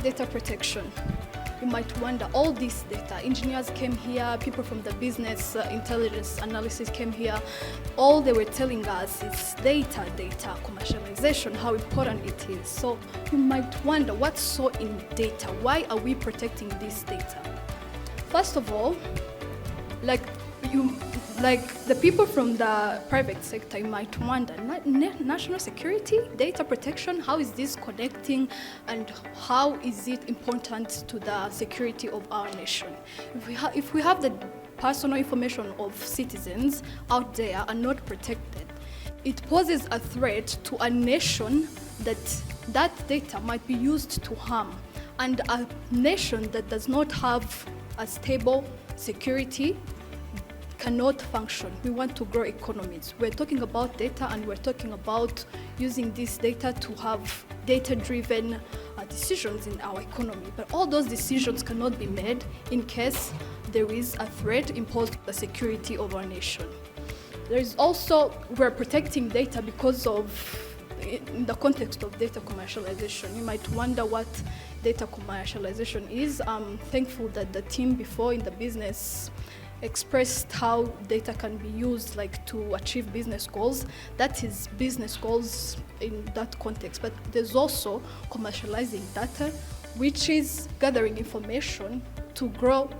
data protection. You might wonder, all this data, engineers came here, people from the business intelligence analysis came here, all they were telling us is data, commercialization, how important it is. So you might wonder, what's so in data? Why are we protecting this data? First of all, like the people from the private sector, you might wonder, national security, data protection, how is this connecting and how is it important to the security of our nation? If we have the personal information of citizens out there are not protected, it poses a threat to a nation that data might be used to harm. And a nation that does not have a stable security cannot function. We want to grow economies. We're talking about data, and we're talking about using this data to have data-driven decisions in our economy. But all those decisions cannot be made in case there is a threat imposed on the security of our nation. There is also, we're protecting data because of, in the context of data commercialization. You might wonder what data commercialization is. I'm thankful that the team before in the business expressed how data can be used to achieve business goals. That is business goals in that context. But there's also commercializing data, which is gathering information to grow.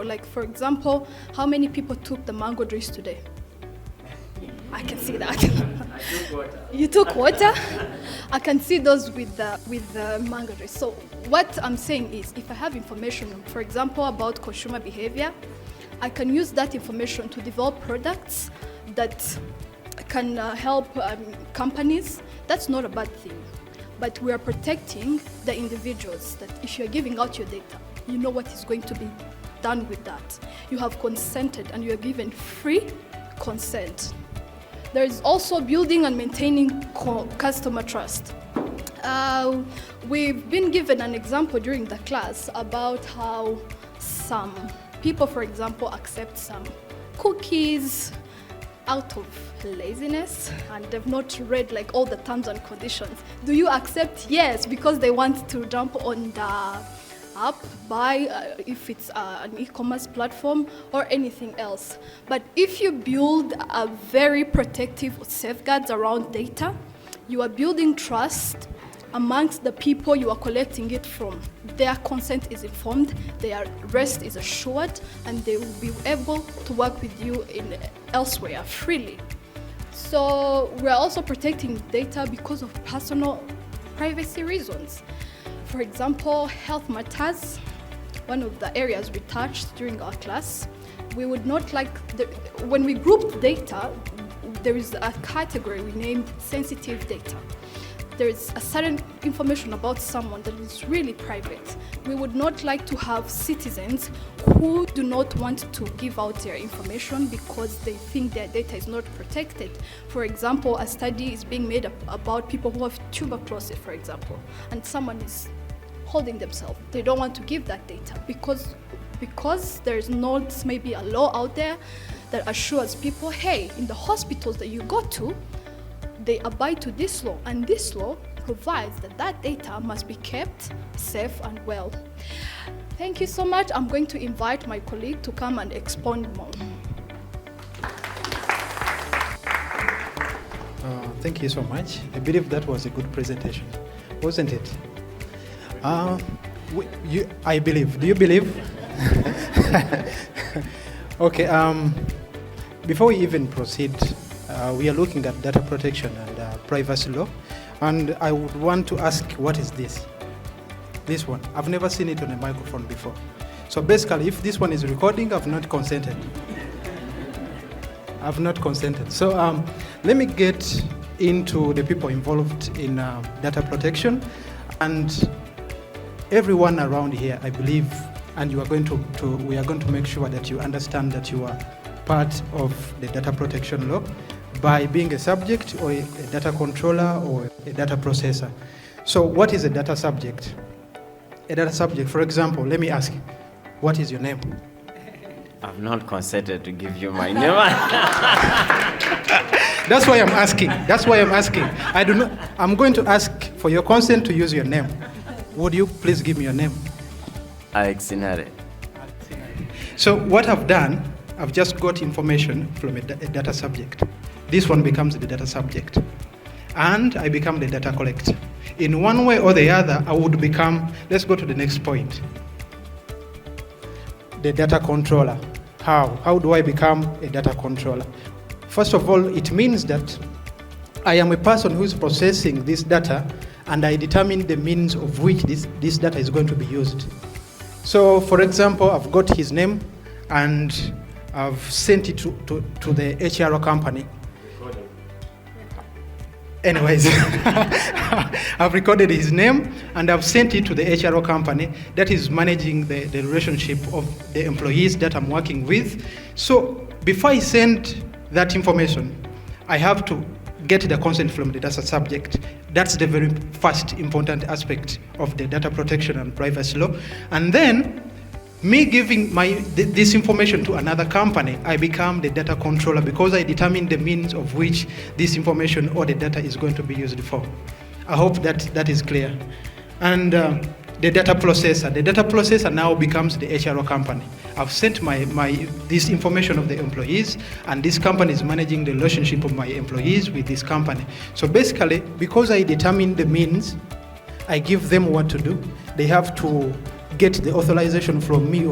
Like, for example, how many people took the mango juice today? I can see that. I took water. You took water? I can see those with the mango juice. So what I'm saying is, if I have information, for example, about consumer behavior, I can use that information to develop products that can help companies. That's not a bad thing. But we are protecting the individuals, that if you're giving out your data, you know what is going to be done with that. You have consented and you are given free consent. There is also building and maintaining customer trust. We've been given an example during the class about how some people, for example, accept some cookies out of laziness and they've not read all the terms and conditions. Do you accept? Yes, because they want to jump on the app, buy if it's an e-commerce platform or anything else. But if you build a very protective safeguards around data, you are building trust amongst the people you are collecting it from. Their consent is informed, their rest is assured, and they will be able to work with you elsewhere freely. So we're also protecting data because of personal privacy reasons. For example, health matters, one of the areas we touched during our class. We would not when we grouped data, there is a category we named sensitive data. There is a certain information about someone that is really private. We would not like to have citizens who do not want to give out their information because they think their data is not protected. For example, a study is being made about people who have tuberculosis, for example, and someone is holding themselves. They don't want to give that data because there's not maybe a law out there that assures people, hey, in the hospitals that you go to, they abide to this law, and this law provides that data must be kept safe and well. Thank you so much. I'm going to invite my colleague to come and expound more. Thank you so much. I believe that was a good presentation, wasn't it? I believe. Do you believe? Okay. Before we even proceed, we are looking at data protection and privacy law, and I would want to ask, what is this? This one. I've never seen it on a microphone before. So basically, if this one is recording, I've not consented. So let me get into the people involved in data protection, and everyone around here, I believe, and we are going to make sure that you understand that you are part of the data protection law by being a subject or a data controller or a data processor. So what is a data subject? A data subject, for example, let me ask you, what is your name? I've not consented to give you my name. That's why I'm asking. That's why I'm asking. I do not. I'm going to ask for your consent to use your name. Would you please give me your name? Alexinare. So what I've done, I've just got information from a data subject. This one becomes the data subject. And I become the data collector. In one way or the other, I would become, let's go to the next point. The data controller. How? How do I become a data controller? First of all, it means that I am a person who is processing this data, and I determine the means of which this data is going to be used. So, for example, I've got his name, and I've sent it to the HRO company. Anyways, I've recorded his name and I've sent it to the HRO company that is managing the relationship of the employees that I'm working with. So before I send that information, I have to get the consent from the data subject. That's the very first important aspect of the data protection and privacy law. And then me giving this information to another company, I become the data controller because I determine the means of which this information or the data is going to be used for. I hope that is clear. And the data processor. The data processor now becomes the HRO company. I've sent this information of the employees, and this company is managing the relationship of my employees with this company. So basically, because I determine the means, I give them what to do. They have to get the authorization from me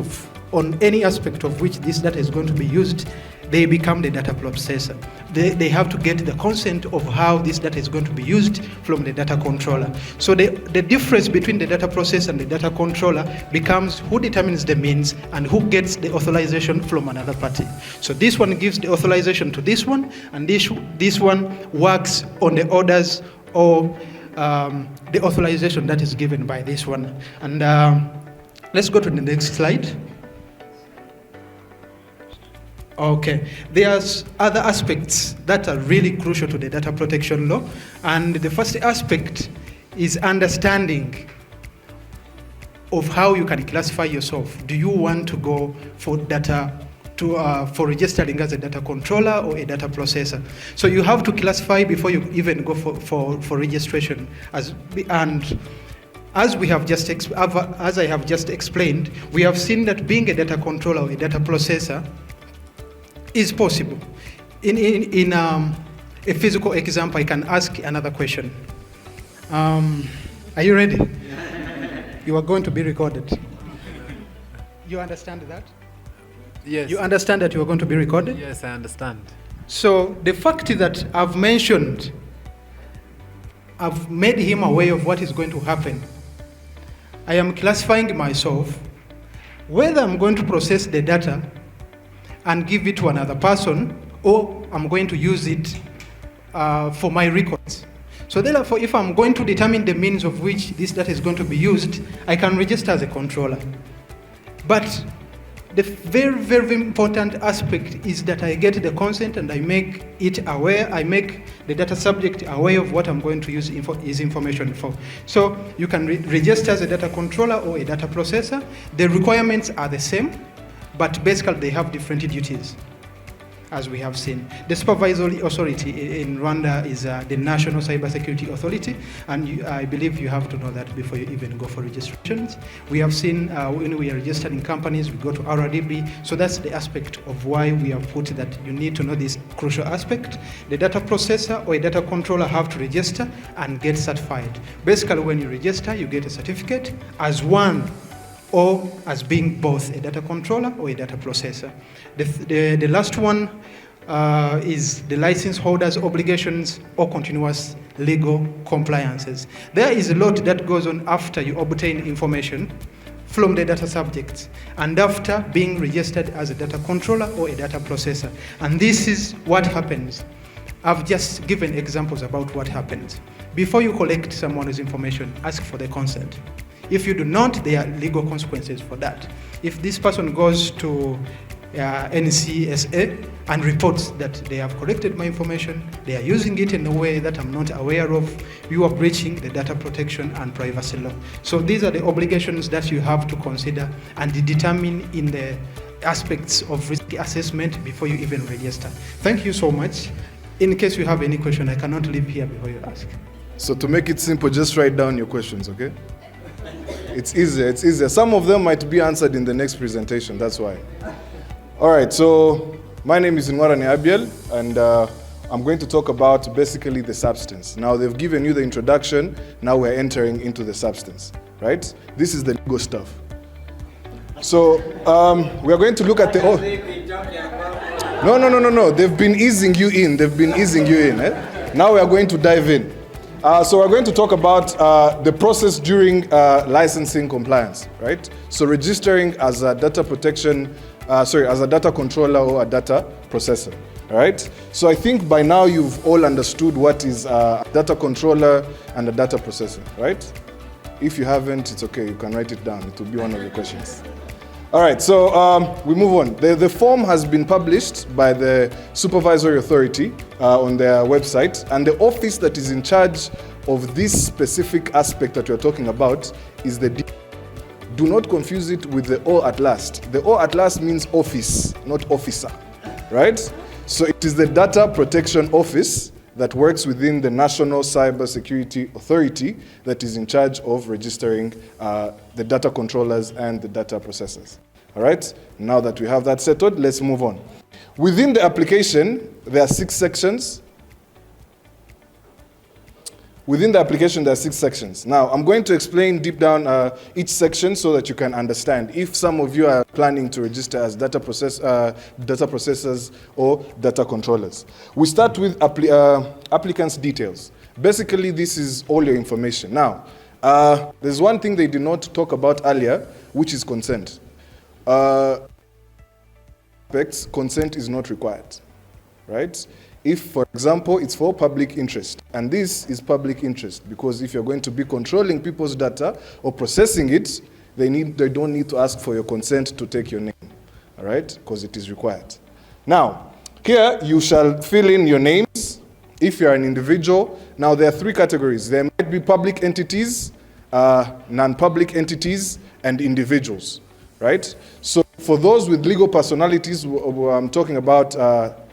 on any aspect of which this data is going to be used. They become the data processor. They have to get the consent of how this data is going to be used from the data controller. So the difference between the data processor and the data controller becomes who determines the means and who gets the authorization from another party. So this one gives the authorization to this one, and this one works on the orders or the authorization that is given by this one. And let's go to the next slide. Okay, there's other aspects that are really crucial to the data protection law. And the first aspect is understanding of how you can classify yourself. Do you want to go for for registering as a data controller or a data processor? So you have to classify before you even go for registration. As I have just explained, we have seen that being a data controller or a data processor is possible. In a physical example, I can ask another question. Are you ready? You are going to be recorded. You understand that? Yes. You understand that you are going to be recorded? Yes, I understand. So the fact that I've mentioned, I've made him aware of what is going to happen. I am classifying myself, whether I'm going to process the data and give it to another person, or I'm going to use it for my records. So therefore, if I'm going to determine the means of which this data is going to be used, I can register as a controller. But the very, very important aspect is that I get the consent and I make it aware, I make the data subject aware of what I'm going to use his information for. So you can register as a data controller or a data processor. The requirements are the same, but basically they have different duties, as we have seen. The supervisory authority in Rwanda is the National Cybersecurity Authority, and I believe you have to know that before you even go for registrations. We have seen when we are registering companies, we go to RDB, so that's the aspect of why we have put that you need to know this crucial aspect. The data processor or a data controller have to register and get certified. Basically, when you register, you get a certificate as one or as being both a data controller or a data processor. The last one is the license holder's obligations or continuous legal compliances. There is a lot that goes on after you obtain information from the data subjects and after being registered as a data controller or a data processor. And this is what happens. I've just given examples about what happens. Before you collect someone's information, ask for the consent. If you do not, there are legal consequences for that. If this person goes to NCSA and reports that they have collected my information, they are using it in a way that I'm not aware of, you are breaching the data protection and privacy law. So these are the obligations that you have to consider and determine in the aspects of risk assessment before you even register. Thank you so much. In case you have any question, I cannot leave here before you ask. So to make it simple, just write down your questions, okay? It's easier. Some of them might be answered in the next presentation, that's why. All right, so my name is Nwarane Abiel, and I'm going to talk about basically the substance. Now they've given you the introduction, now we're entering into the substance, right? This is the legal stuff. So we are going to look at the... No. They've been easing you in. Now we are going to dive in. So we're going to talk about the process during licensing compliance, right? So registering as a data protection, as a data controller or a data processor, all right? So I think by now you've all understood what is a data controller and a data processor, right? If you haven't, it's okay, you can write it down. It will be one of the questions. All right, so we move on. The form has been published by the supervisory authority on their website, and the office that is in charge of this specific aspect that we're talking about is the D. Do not confuse it with the O at last. The O at last means office, not officer, right? So it is the Data Protection Office that works within the National Cyber Security Authority that is in charge of registering the data controllers and the data processors. All right, now that we have that settled, let's move on. Within the application, there are 6 sections. Within the application, there are 6 sections. Now, I'm going to explain deep down each section so that you can understand if some of you are planning to register as data processors or data controllers. We start with applicants' details. Basically, this is all your information. Now, there's one thing they did not talk about earlier, which is consent. Consent is not required, right? If, for example, it's for public interest, and this is public interest, because if you're going to be controlling people's data or processing it, they don't need to ask for your consent to take your name, all right? Because it is required. Now, here you shall fill in your names if you're an individual. Now, there are 3 categories. There might be public entities, non-public entities, and individuals, right? So for those with legal personalities, I'm talking about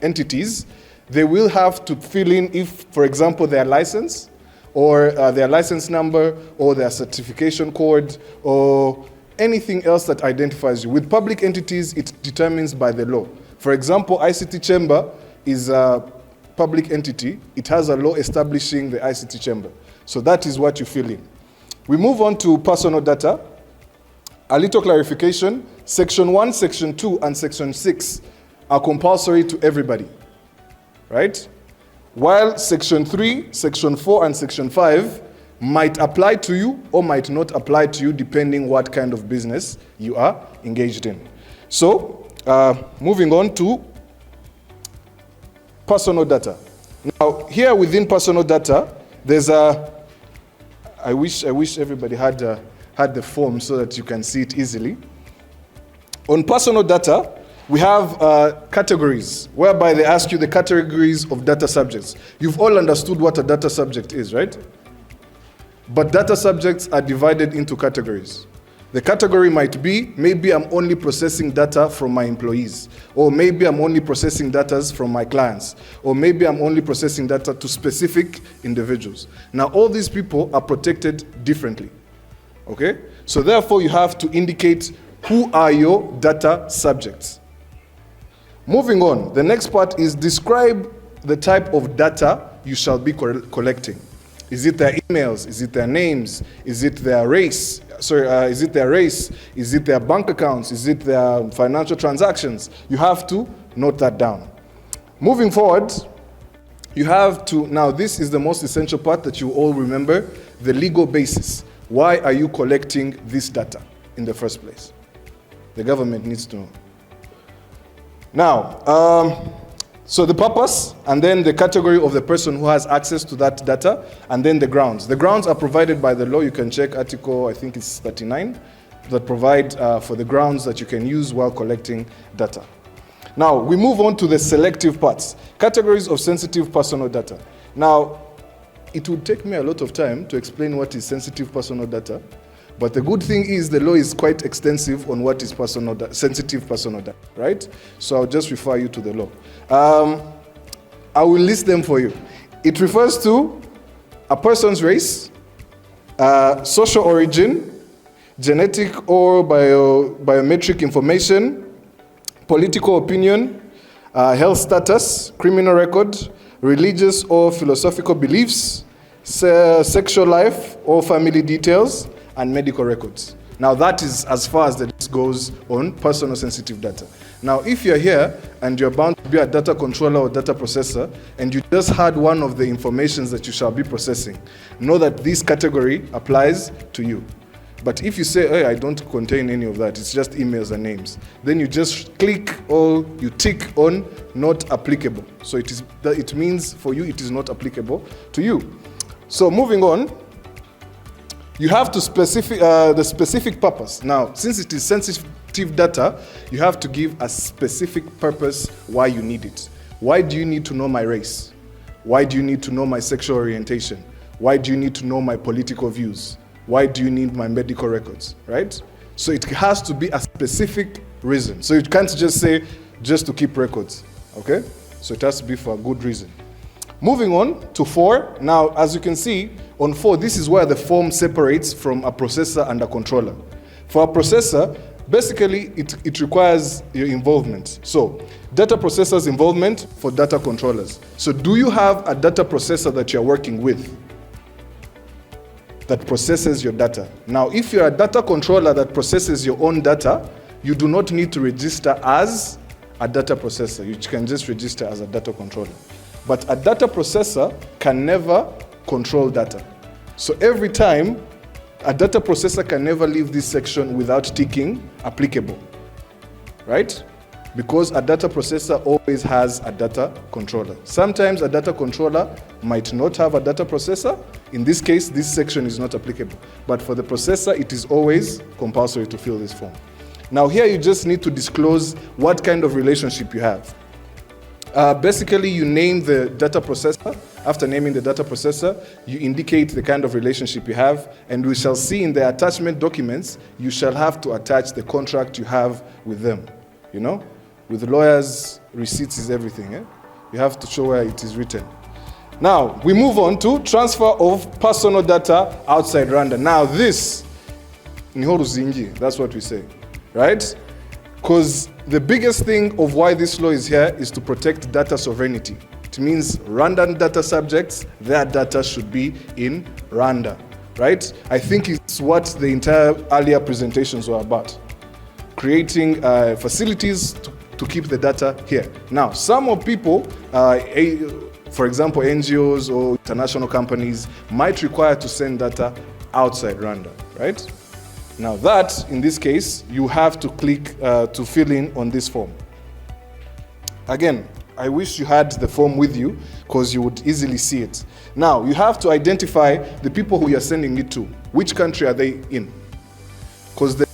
entities, they will have to fill in if, for example, their license or their license number or their certification code or anything else that identifies you. With public entities, it determines by the law. For example, ICT Chamber is a public entity. It has a law establishing the ICT Chamber. So that is what you fill in. We move on to personal data. A little clarification, Section 1, Section 2, and Section 6 are compulsory to everybody. Right? While Section 3, Section 4, and Section 5 might apply to you or might not apply to you depending what kind of business you are engaged in. So, moving on to personal data. Now, here within personal data, there's I wish everybody had the form so that you can see it easily. On personal data, we have categories, whereby they ask you the categories of data subjects. You've all understood what a data subject is, right? But data subjects are divided into categories. The category might be, maybe I'm only processing data from my employees, or maybe I'm only processing data from my clients, or maybe I'm only processing data to specific individuals. Now, all these people are protected differently, okay? So therefore, you have to indicate who are your data subjects. Moving on, the next part is describe the type of data you shall be collecting. Is it their emails? Is it their names? Is it their race? Is it their race? Is it their bank accounts? Is it their financial transactions? You have to note that down. Moving forward, you have to, now this is the most essential part that you all remember, the legal basis. Why are you collecting this data in the first place? The government needs to know. Now, so the purpose, and then the category of the person who has access to that data, and then the grounds. The grounds are provided by the law. You can check article, I think it's 39, that provide for the grounds that you can use while collecting data. Now, we move on to the selective parts. Categories of sensitive personal data. Now, it would take me a lot of time to explain what is sensitive personal data, but the good thing is the law is quite extensive on what is sensitive personal data, right? So I'll just refer you to the law. I will list them for you. It refers to a person's race, social origin, genetic or biometric information, political opinion, health status, criminal record, religious or philosophical beliefs, sexual life or family details, and medical records. Now that is as far as the list goes on personal sensitive data. Now if you're here and you're bound to be a data controller or data processor and you just had one of the informations that you shall be processing, know that this category applies to you. But if you say, hey, I don't contain any of that, it's just emails and names, then you just click or you tick on not applicable. So it means for you it is not applicable to you. So moving on, you have to specify the specific purpose. Now, since it is sensitive data, you have to give a specific purpose why you need it. Why do you need to know my race? Why do you need to know my sexual orientation? Why do you need to know my political views? Why do you need my medical records, right? So it has to be a specific reason. So you can't just say, just to keep records, okay? So it has to be for a good reason. Moving on to 4. Now, as you can see, on 4, this is where the form separates from a processor and a controller. For a processor, basically, it requires your involvement. So, data processors' involvement for data controllers. So, do you have a data processor that you're working with that processes your data? Now, if you're a data controller that processes your own data, you do not need to register as a data processor. You can just register as a data controller. But a data processor can never control data. So every time, a data processor can never leave this section without ticking applicable, right? Because a data processor always has a data controller. Sometimes a data controller might not have a data processor. In this case, this section is not applicable. But for the processor, it is always compulsory to fill this form. Now here you just need to disclose what kind of relationship you have. Basically, you name the data processor. After naming the data processor, you indicate the kind of relationship you have, and we shall see in the attachment documents, you shall have to attach the contract you have with them. You know, with lawyers, receipts is everything. You have to show where it is written. Now, we move on to transfer of personal data outside Rwanda. Now this, that's what we say, right? Because the biggest thing of why this law is here is to protect data sovereignty. It means Rwandan data subjects, their data should be in Rwanda, right? I think it's what the entire earlier presentations were about. Creating facilities to keep the data here. Now, some of people, for example, NGOs or international companies might require to send data outside Rwanda, right? Now that, in this case, you have to click to fill in on this form. Again, I wish you had the form with you because you would easily see it. Now, you have to identify the people who you're sending it to. Which country are they in? Because the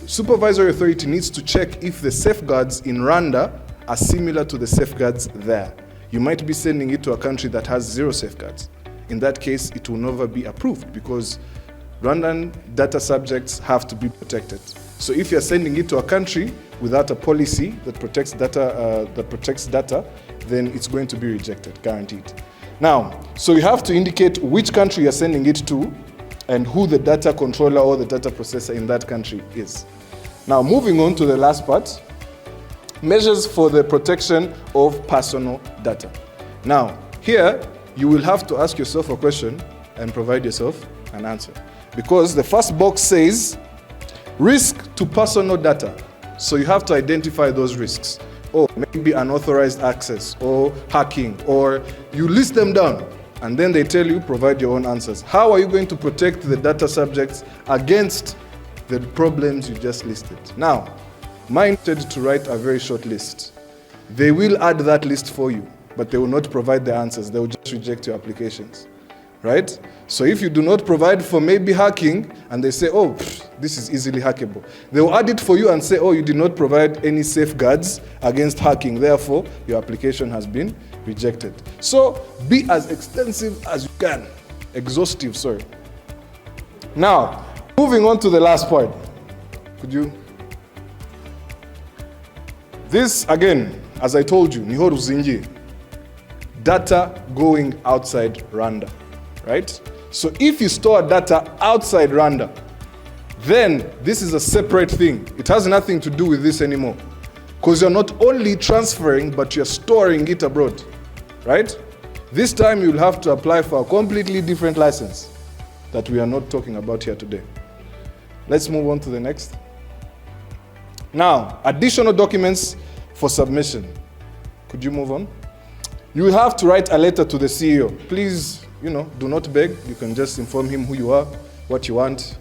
supervisory authority needs to check if the safeguards in Rwanda are similar to the safeguards there. You might be sending it to a country that has 0 safeguards. In that case, it will never be approved because Rwandan data subjects have to be protected. So if you're sending it to a country without a policy that protects data, then it's going to be rejected, guaranteed. Now, so you have to indicate which country you're sending it to and who the data controller or the data processor in that country is. Now, moving on to the last part, measures for the protection of personal data. Now, here, you will have to ask yourself a question and provide yourself an answer. Because the first box says, risk to personal data. So you have to identify those risks. Or maybe unauthorized access, or hacking, or you list them down. And then they tell you, provide your own answers. How are you going to protect the data subjects against the problems you just listed? Now, mine intended to write a very short list. They will add that list for you, but they will not provide the answers. They will just reject your applications. Right? So if you do not provide for maybe hacking, and they say, oh, this is easily hackable, they will add it for you and say, oh, you did not provide any safeguards against hacking, therefore your application has been rejected. So be as extensive as you can. Exhaustive, sorry. Now, moving on to the last point. Could you? This, again, as I told you, Nihoru Zinji. data going outside Rwanda, right? So if you store data outside Rwanda, then this is a separate thing. It has nothing to do with this anymore. Because you're not only transferring, but you're storing it abroad, right? This time you'll have to apply for a completely different license that we are not talking about here today. Let's move on to the next. Now, additional documents for submission. Could you move on? You will have to write a letter to the CEO. Please, do not beg. You can just inform him who you are, what you want.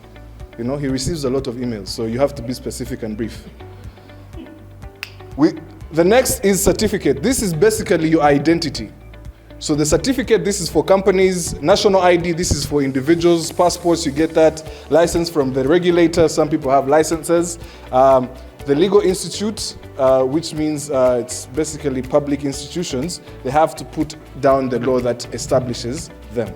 He receives a lot of emails, so you have to be specific and brief. The next is certificate. This is basically your identity. So the certificate, this is for companies. National ID, this is for individuals. Passports, you get that. License from the regulator. Some people have licenses. The legal institute, which means it's basically public institutions, they have to put down the law that establishes them.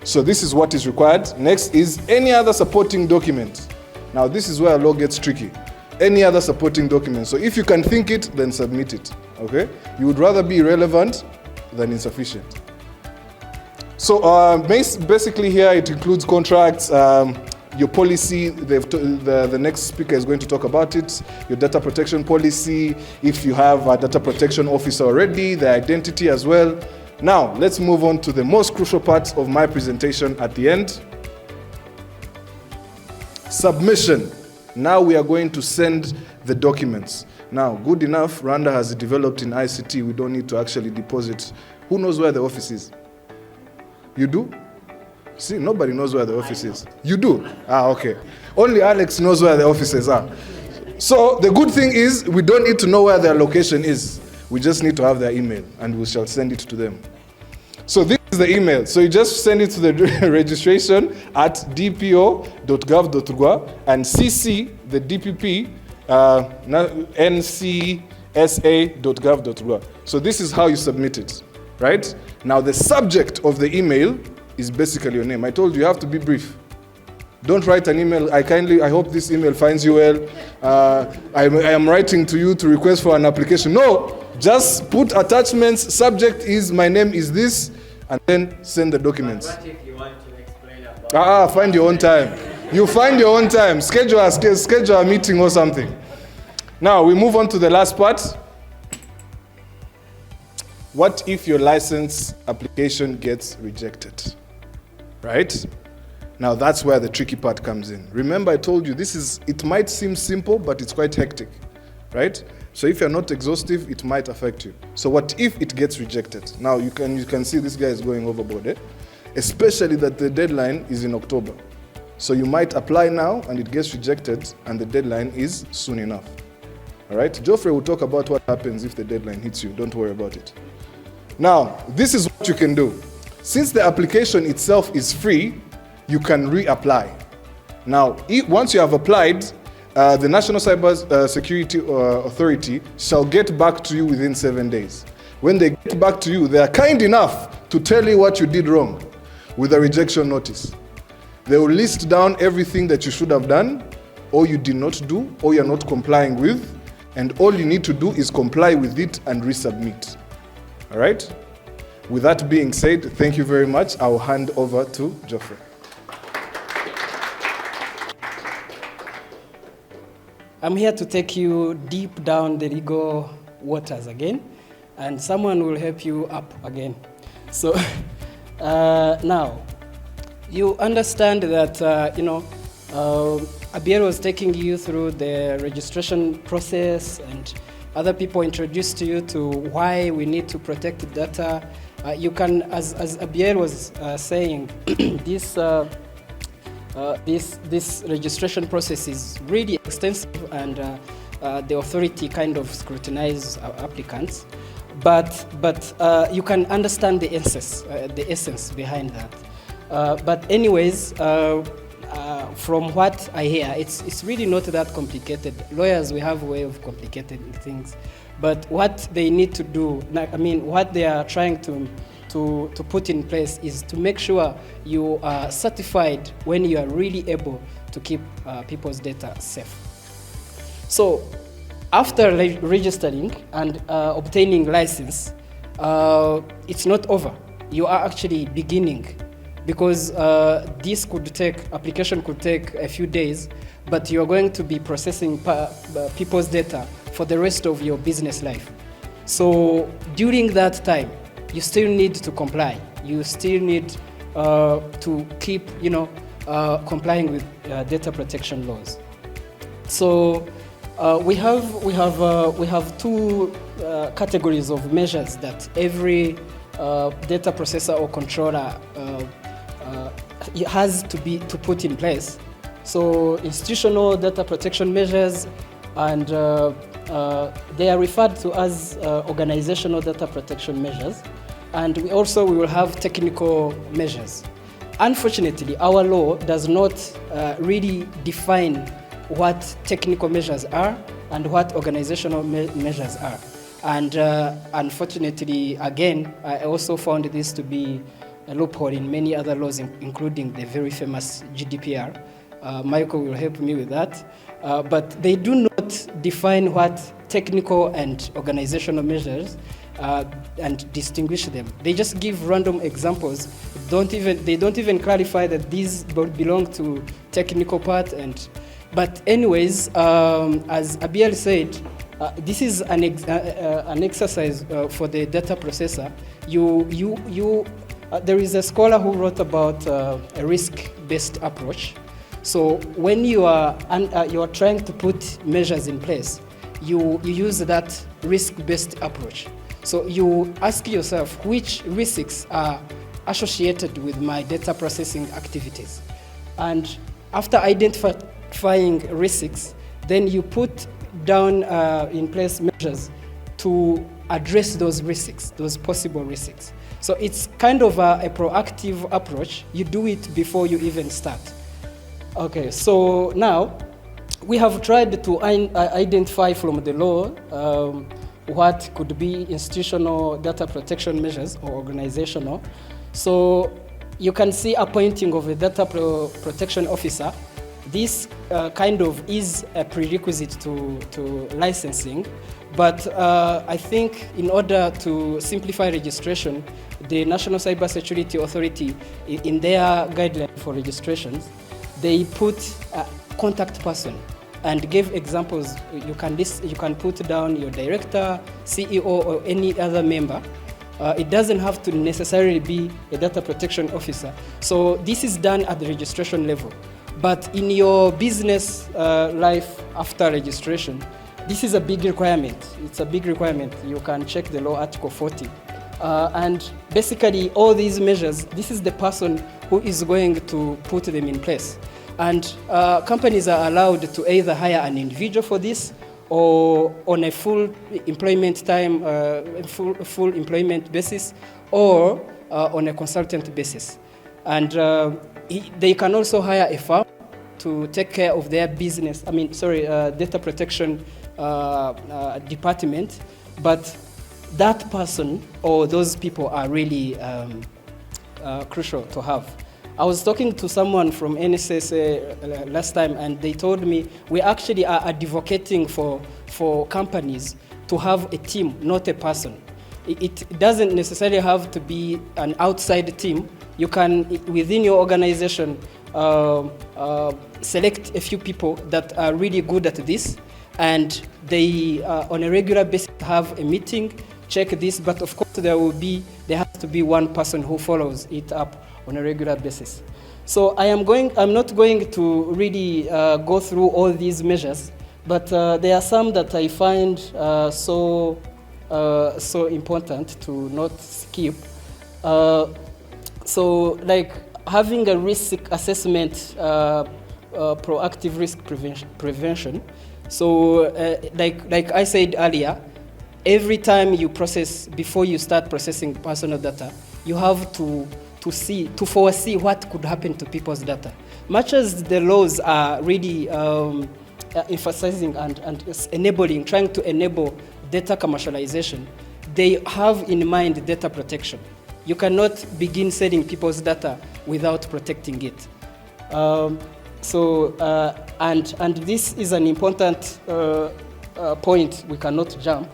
So this is what is required. Next is any other supporting document. Now this is where law gets tricky. Any other supporting document. So if you can think it, then submit it, okay? You would rather be relevant than insufficient. So basically here it includes contracts, your policy, the next speaker is going to talk about it, your data protection policy, if you have a data protection officer already, the identity as well. Now, let's move on to the most crucial part of my presentation at the end. Submission. Now we are going to send the documents. Now, good enough, Rwanda has developed in ICT, we don't need to actually deposit. Who knows where the office is? You do? See, nobody knows where the office is. You do? Okay. Only Alex knows where the offices are. So the good thing is we don't need to know where their location is. We just need to have their email and we shall send it to them. So this is the email. So you just send it to the registration at dpo.gov.rwa and CC the DPP ncsa.gov.rwa. So this is how you submit it, right? Now the subject of the email is basically your name. I told you, you have to be brief. Don't write an email. I hope this email finds you well. I am writing to you to request for an application. No, just put attachments. Subject is my name is this, and then send the documents. What if you want to explain about? Find your own time. You find your own time. Schedule a meeting or something. Now we move on to the last part. What if your license application gets rejected? Right? Now that's where the tricky part comes in. Remember I told you it might seem simple, but it's quite hectic, right? So if you're not exhaustive, it might affect you. So what if it gets rejected? Now you can see this guy is going overboard, especially that the deadline is in October. So you might apply now and it gets rejected and the deadline is soon enough. All right? Geoffrey will talk about what happens if the deadline hits you. Don't worry about it. Now, this is what you can do. Since the application itself is free, you can reapply. Now, once you have applied, the National Cyber Security Authority shall get back to you within 7 days. When they get back to you, they are kind enough to tell you what you did wrong with a rejection notice. They will list down everything that you should have done, or you did not do, or you're not complying with, and all you need to do is comply with it and resubmit. All right? With that being said, thank you very much. I will hand over to Geoffrey. I'm here to take you deep down the legal waters again, and someone will help you up again. So now, you understand that, Abiel was taking you through the registration process, and other people introduced you to why we need to protect the data. You can, as Abiel was saying, this registration process is really extensive, and the authority kind of scrutinizes applicants. But you can understand the essence behind that. But anyways, from what I hear, it's really not that complicated. Lawyers, we have a way of complicating things. But what they need to do, what they are trying to put in place is to make sure you are certified when you are really able to keep people's data safe. So after registering and obtaining license, it's not over. You are actually beginning, because this application could take a few days, but you're going to be processing people's data for the rest of your business life. So during that time, you still need to comply. You still need to keep, complying with data protection laws. So we have two categories of measures that every data processor or controller has to put in place. So institutional data protection measures, and they are referred to as organizational data protection measures. And we will have technical measures. Unfortunately, our law does not really define what technical measures are and what organizational measures are. And unfortunately, again, I also found this to be a loophole in many other laws, including the very famous GDPR. Michael will help me with that. But they do not define what technical and organizational measures and distinguish them. They just give random examples. They don't even clarify that these belong to technical part. But anyways, as Abiel said, this is an exercise for the data processor. There is a scholar who wrote about a risk-based approach. So when you are trying to put measures in place, you use that risk-based approach. So you ask yourself, which risks are associated with my data processing activities? And after identifying risks, then you put down in place measures to address those risks, those possible risks. So it's kind of a proactive approach. You do it before you even start. Okay, so now we have tried to identify from the law what could be institutional data protection measures or organizational. So you can see appointing of a data protection officer. This kind of is a prerequisite to licensing, but I think in order to simplify registration, the National Cybersecurity Authority, in their guideline for registrations, they put a contact person and gave examples. You can put down your director, CEO, or any other member. It doesn't have to necessarily be a data protection officer. So this is done at the registration level. But in your business life after registration, this is a big requirement. It's a big requirement. You can check the law, Article 40. And basically, all these measures, this is the person who is going to put them in place. And companies are allowed to either hire an individual for this, or on a full employment time, full employment basis, or on a consultant basis. And they can also hire a firm to take care of their business, data protection department. But that person or those people are really crucial to have. I was talking to someone from NSS last time, and they told me we actually are advocating for companies to have a team, not a person. It doesn't necessarily have to be an outside team. You can, within your organization, select a few people that are really good at this, and they, on a regular basis, have a meeting, check this, but of course there has to be one person who follows it up on a regular basis. So I'm not going to really go through all these measures, but there are some that I find so important to not skip. So like having a risk assessment, proactive risk prevention. So like I said earlier, every time you process, before you start processing personal data, you have to foresee what could happen to people's data. Much as the laws are really emphasizing and enabling, trying to enable data commercialization, they have in mind data protection. You cannot begin selling people's data without protecting it. And this is an important point we cannot jump.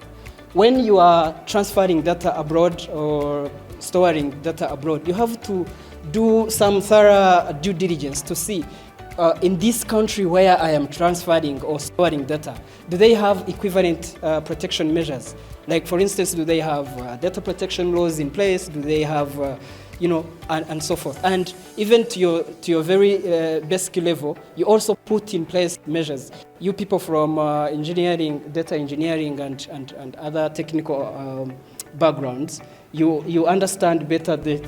when you are transferring data abroad or storing data abroad, you have to do some thorough due diligence to see in this country where I am transferring or storing data, do they have equivalent protection measures? Like, for instance, do they have data protection laws in place? Do they have, and so forth? And even to your very basic level, you also put in place measures. You people from engineering, data engineering, and other technical backgrounds, you understand better the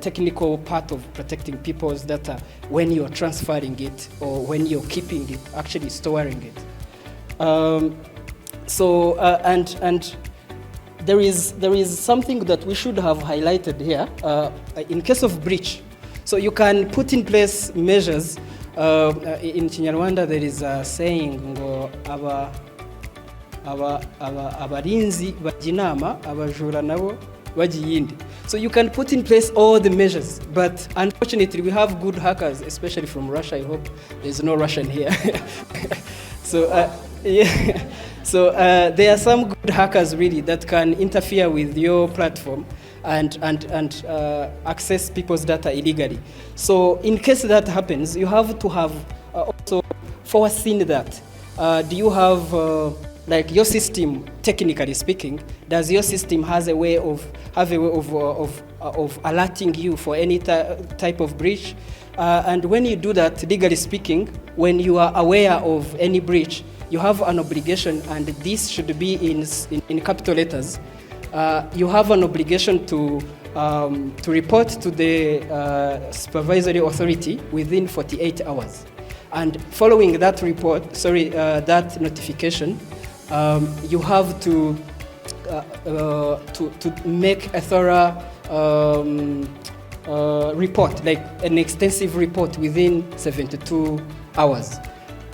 technical part of protecting people's data when you're transferring it or when you're keeping it, actually storing it. And there is something that we should have highlighted here in case of breach. So you can put in place measures. In Kinyarwanda there is a saying ngo abarinzi bajya inama abajura nabo bajya iyindi. So you can put in place all the measures, but unfortunately we have good hackers, especially from Russia. I hope there's no Russian here. So there are some good hackers really that can interfere with your platform and access people's data illegally. So in case that happens, you have to have also foreseen that. Do you have like your system, technically speaking, does your system have a way of alerting you for any type of breach? And when you do that, legally speaking, when you are aware of any breach, you have an obligation, and this should be in capital letters. You have an obligation to report to the supervisory authority within 48 hours. And following that report, that notification, you have to make a thorough report, like an extensive report within 72 hours.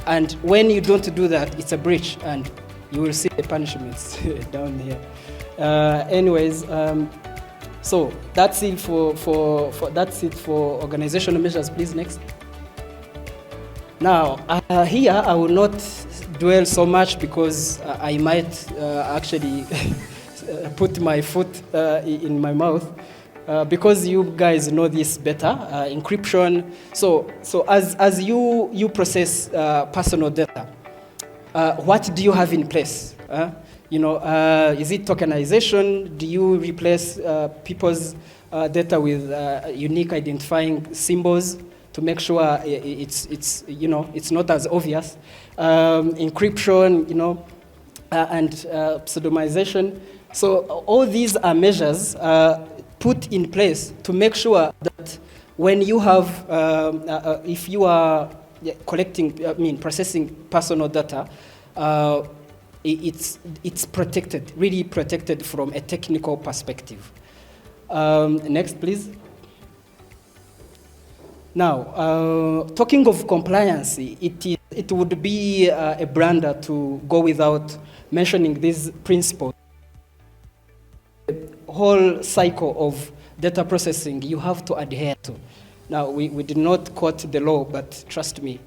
And when you don't do that, it's a breach, and you will see the punishments down here. So that's it for organizational measures. Please, next. Now, here I will not dwell so much because I might actually put my foot in my mouth because you guys know this better. Encryption. So as you process personal data, what do you have in place? Is it tokenization? Do you replace people's data with unique identifying symbols to make sure it's not as obvious? Encryption, and pseudonymization. So all these are measures put in place to make sure that when you have, if you are processing personal data, it's protected, really protected from a technical perspective. Next, please. Now, talking of compliance, it would be a blunder to go without mentioning these principles. The whole cycle of data processing you have to adhere to. Now, we did not quote the law, but trust me,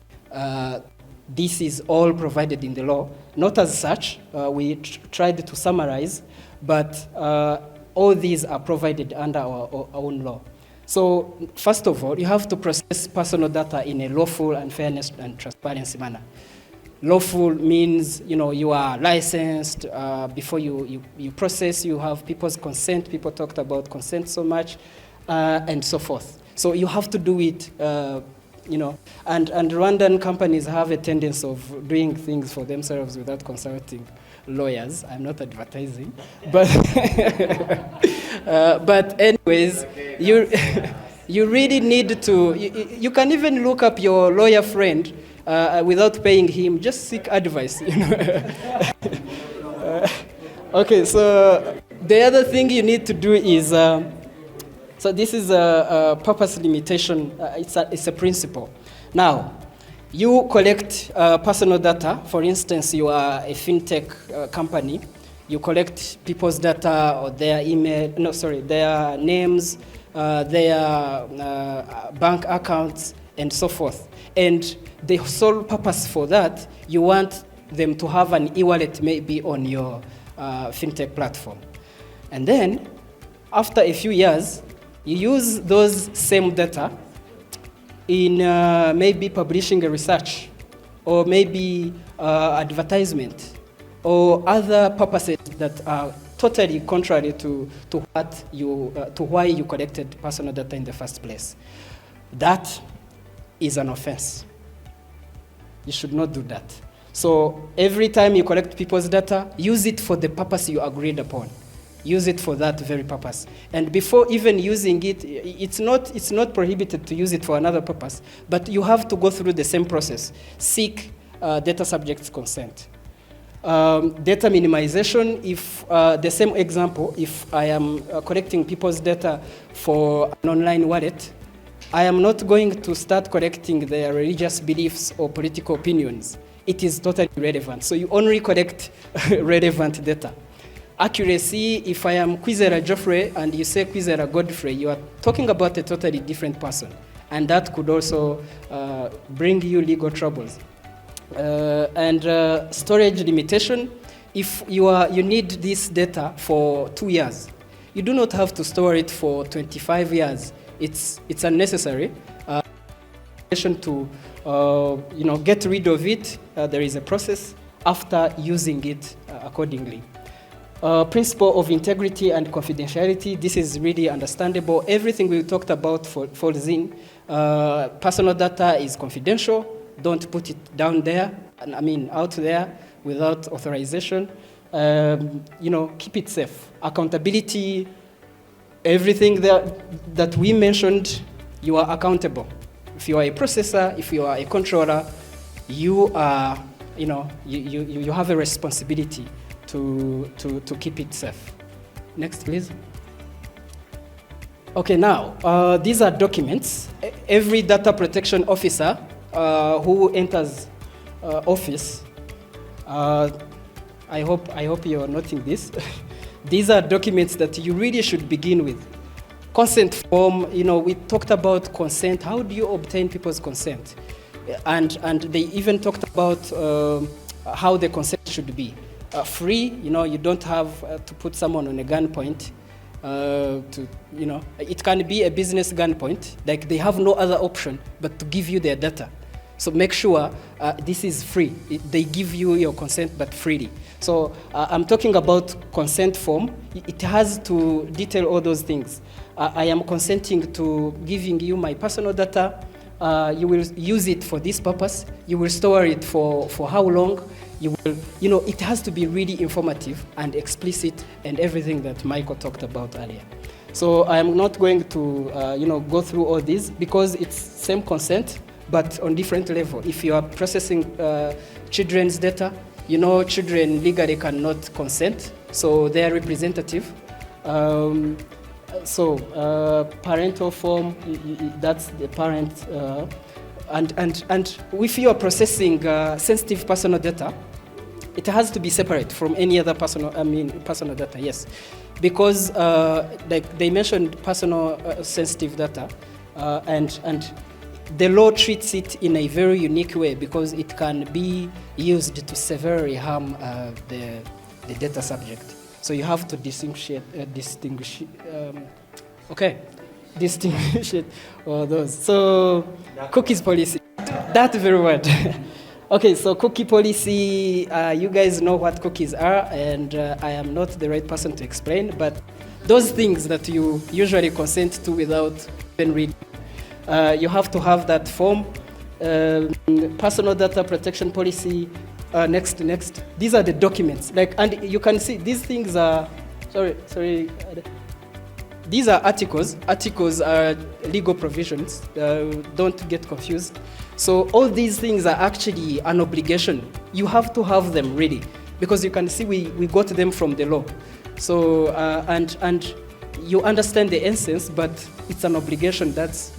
this is all provided in the law. Not as such, we tried to summarize, but all these are provided under our own law. So, first of all, you have to process personal data in a lawful and fairness and transparency manner. Lawful means, you are licensed. Before you process, you have people's consent. People talked about consent so much, and so forth. So you have to do it, and Rwandan companies have a tendency of doing things for themselves without consulting lawyers. I'm not advertising, but but anyways, you really need to. You can even look up your lawyer friend without paying him. Just seek advice. Okay, so the other thing you need to do is. So this is a purpose limitation. It's a principle. Now, you collect personal data. For instance, you are a fintech company. You collect people's data or their their names, their bank accounts, and so forth. And the sole purpose for that, you want them to have an e-wallet maybe on your fintech platform. And then, after a few years, you use those same data in maybe publishing a research, or maybe advertisement, or other purposes that are totally contrary to why you collected personal data in the first place. That is an offense. You should not do that. So every time you collect people's data, use it for the purpose you agreed upon. Use it for that very purpose. And before even using it, it's not prohibited to use it for another purpose, but you have to go through the same process. Seek data subject's consent. Data minimization, if the same example, if I am collecting people's data for an online wallet, I am not going to start collecting their religious beliefs or political opinions. It is totally irrelevant. So you only collect relevant data. Accuracy, if I am Kwizera Geoffrey and you say Kwizera Godfrey, you are talking about a totally different person. And that could also bring you legal troubles. Storage limitation, if you need this data for 2 years, you do not have to store it for 25 years. It's unnecessary. To get rid of it, there is a process after using it accordingly. Principle of integrity and confidentiality, this is really understandable. Everything we talked about falls in. Personal data is confidential. Don't put it down there, out there without authorization. Keep it safe. Accountability, everything that we mentioned, you are accountable. If you are a processor, if you are a controller, you are, you have a responsibility to keep it safe. Next, please. Okay, now, these are documents. Every data protection officer who enters office, I hope you're noting this. These are documents that you really should begin with. Consent form, we talked about consent. How do you obtain people's consent? And they even talked about how the consent should be. Free, you don't have to put someone on a gunpoint. It can be a business gunpoint, like they have no other option but to give you their data. So make sure this is free. They give you your consent, but freely. So I'm talking about consent form. It has to detail all those things. I am consenting to giving you my personal data. You will use it for this purpose. You will store it for how long? You will, it has to be really informative and explicit and everything that Michael talked about earlier. So I am not going to, go through all these because it's same consent, but on different level. If you are processing children's data, children legally cannot consent, so they are representative. Parental form, that's the parent. And if you are processing sensitive personal data, it has to be separate from any other personal data, yes. Because like they mentioned personal sensitive data, and the law treats it in a very unique way because it can be used to severely harm the data subject. So you have to distinguish all those. So cookies policy, that very word. Okay, so cookie policy, you guys know what cookies are, and I am not the right person to explain, but those things that you usually consent to without even reading. You have to have that form. Personal data protection policy. Next. These are the documents. And you can see these things are. Sorry. These are articles. Articles are legal provisions. Don't get confused. So all these things are actually an obligation. You have to have them really, because you can see we got them from the law. So and you understand the essence, but it's an obligation. That's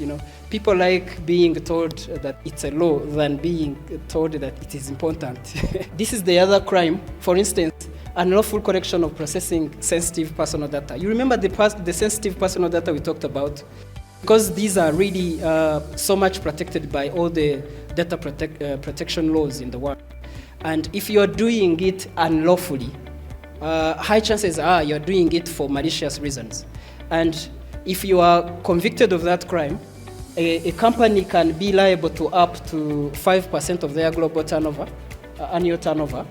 people like being told that it's a law than being told that it is important. This is the other crime. For instance, unlawful collection or processing sensitive personal data. You remember the sensitive personal data we talked about? Because these are really so much protected by all the data protection laws in the world. And if you are doing it unlawfully, high chances are you're doing it for malicious reasons. And if you are convicted of that crime, a company can be liable to up to 5% of their global turnover, annual turnover,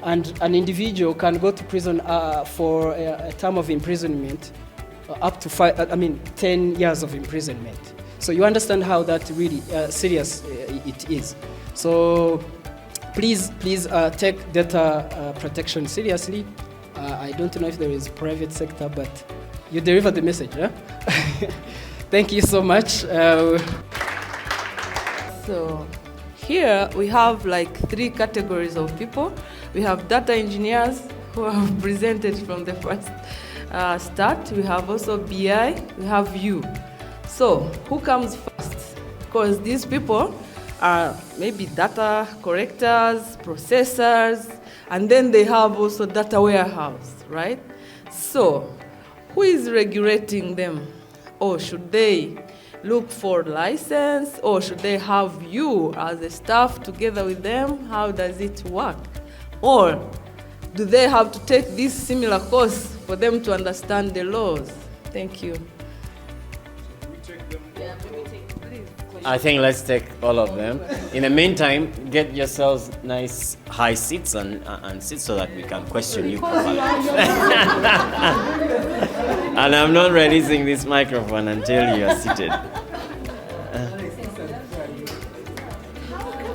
and an individual can go to prison for a term of imprisonment up to 10 years of imprisonment. So you understand how that really serious it is. So please take data protection seriously. I don't know if there is private sector, but you deliver the message, huh? Thank you so much. So here we have like 3 categories of people. We have data engineers who have presented from the first start. We have also BI, we have you. So who comes first? Because these people are maybe data correctors, processors, and then they have also data warehouse, right? So who is regulating them? Or should they look for license, or should they have you as a staff together with them? How does it work? Or do they have to take this similar course for them to understand the laws? Thank you. I think let's take all of them. In the meantime, get yourselves nice high seats and sit so that we can question you properly. And I'm not releasing this microphone until you are seated.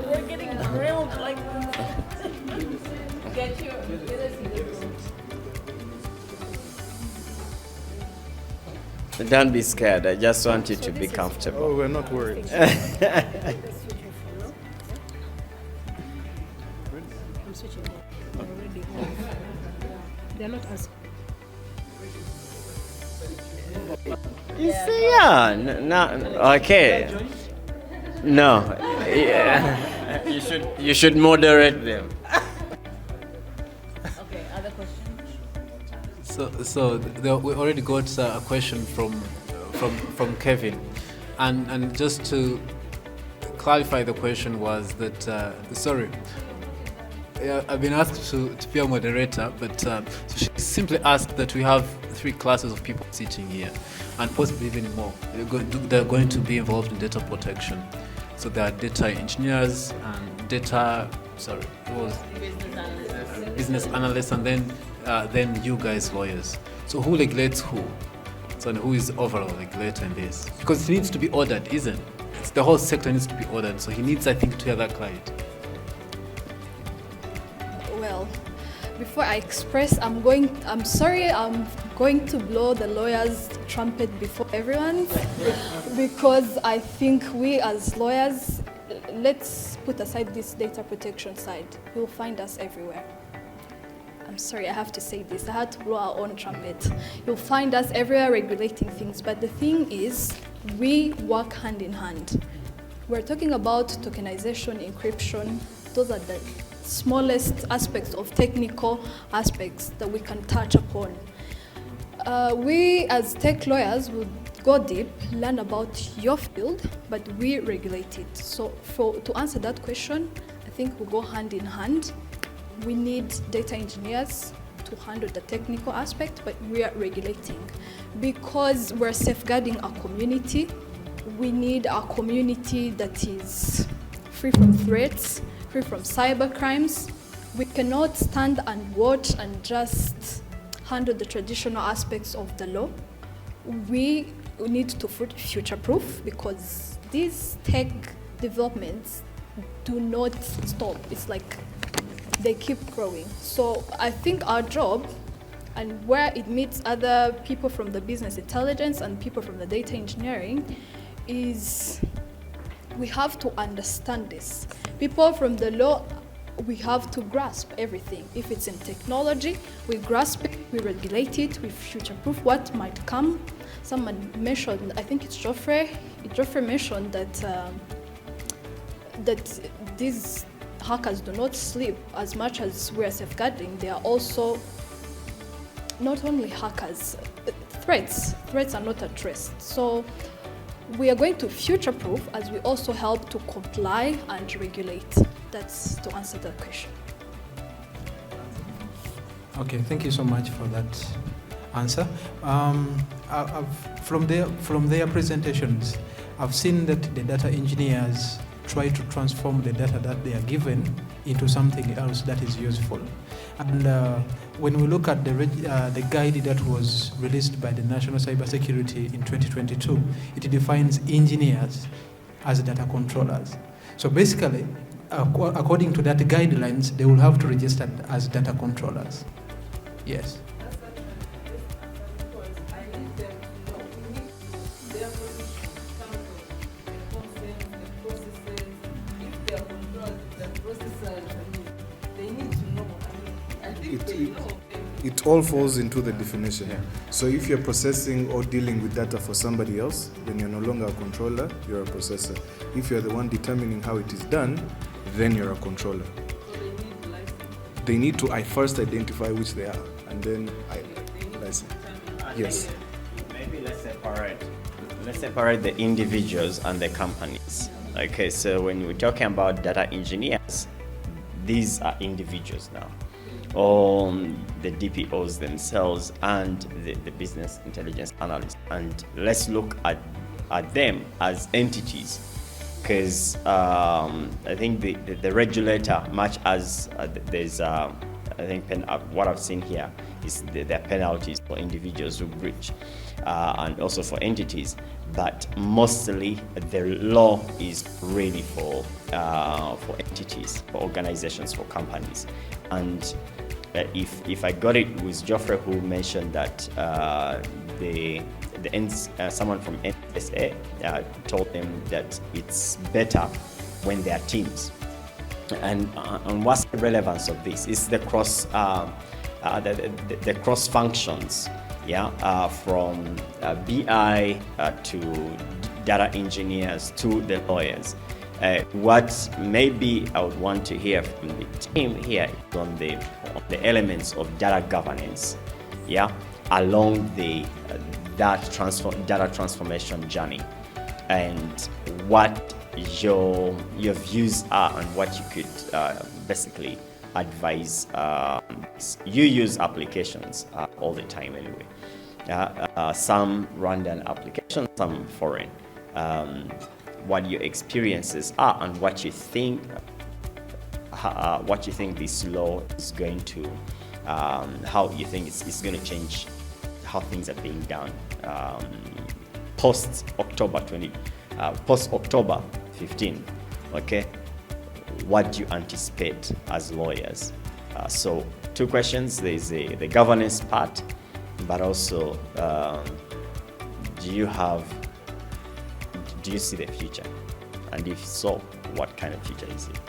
We're getting grilled like get your Don't be scared. I just want you to be comfortable. Oh, we're not worried. They're not as. You see, yeah. No, okay. No. Yeah. You should moderate them. Okay, other questions? We already got a question from Kevin, and just to clarify, the question was that I've been asked to be a moderator, but so she simply asked that we have 3 classes of people sitting here, and possibly even more. They're going to be involved in data protection. So there are data engineers and business analysts, and then you guys lawyers. So who regulates who? So and who is overall regulator in this? Because it needs to be ordered, isn't it? The whole sector needs to be ordered. So he needs, I think, to hear that client. Well, before I express, I'm sorry, I'm going to blow the lawyer's trumpet before everyone, because I think we as lawyers, let's put aside this data protection side. You'll find us everywhere. I'm sorry, I have to say this. I had to blow our own trumpet. You'll find us everywhere regulating things, but the thing is, we work hand in hand. We're talking about tokenization, encryption. Those are the smallest aspects of technical aspects that we can touch upon. We as tech lawyers would go deep, learn about your field, but we regulate it. So to answer that question, I think we go hand in hand. We need data engineers to handle the technical aspect, but we are regulating. Because we're safeguarding our community, we need a community that is free from threats, free from cyber crimes. We cannot stand and watch and just handle the traditional aspects of the law. We need to future-proof, because these tech developments do not stop. It's like they keep growing. So I think our job, and where it meets other people from the business intelligence and people from the data engineering, is we have to understand this. People from the law, we have to grasp everything. If it's in technology, we grasp it, we regulate it, we future-proof what might come. Someone mentioned, I think it's Geoffrey mentioned that these hackers do not sleep. As much as we are safeguarding, they are also not only hackers, threats are not at rest. So we are going to future-proof as we also help to comply and regulate. That's to answer that question. Okay, thank you so much for that answer. From their presentations, I've seen that the data engineers try to transform the data that they are given into something else that is useful. And when we look at the guide that was released by the National Cybersecurity in 2022, it defines engineers as data controllers. So basically, according to that guidelines, they will have to register as data controllers. Yes. It all falls into the definition. Yeah. So if you're processing or dealing with data for somebody else, then you're no longer a controller, you're a processor. If you're the one determining how it is done, then you're a controller. They need to first identify which they are, and then license. Yes. Maybe let's separate the individuals and the companies. Okay, so when we're talking about data engineers, these are individuals now, or the DPOs themselves and the business intelligence analysts. And let's look at them as entities, because I think the regulator, much as there's, I think what I've seen here is there are penalties for individuals who breach, and also for entities, but mostly the law is really for entities, for organizations, for companies. And if I got it with Geoffrey, who mentioned that someone from NSA told them that it's better when they are teams. And what's the relevance of this? It's the cross functions, from BI to data engineers to the lawyers. What maybe I would want to hear from the team here is on the elements of data governance, along data transformation journey, and what your views are and what you could basically advise. You use applications all the time anyway. Some Rwandan applications, some foreign. What your experiences are and what you think this law is going to, how you think it's going to change how things are being done post October 15. Okay, what do you anticipate as lawyers? So 2 questions. There's the governance part, but also do you see the future? And if so, what kind of future is it?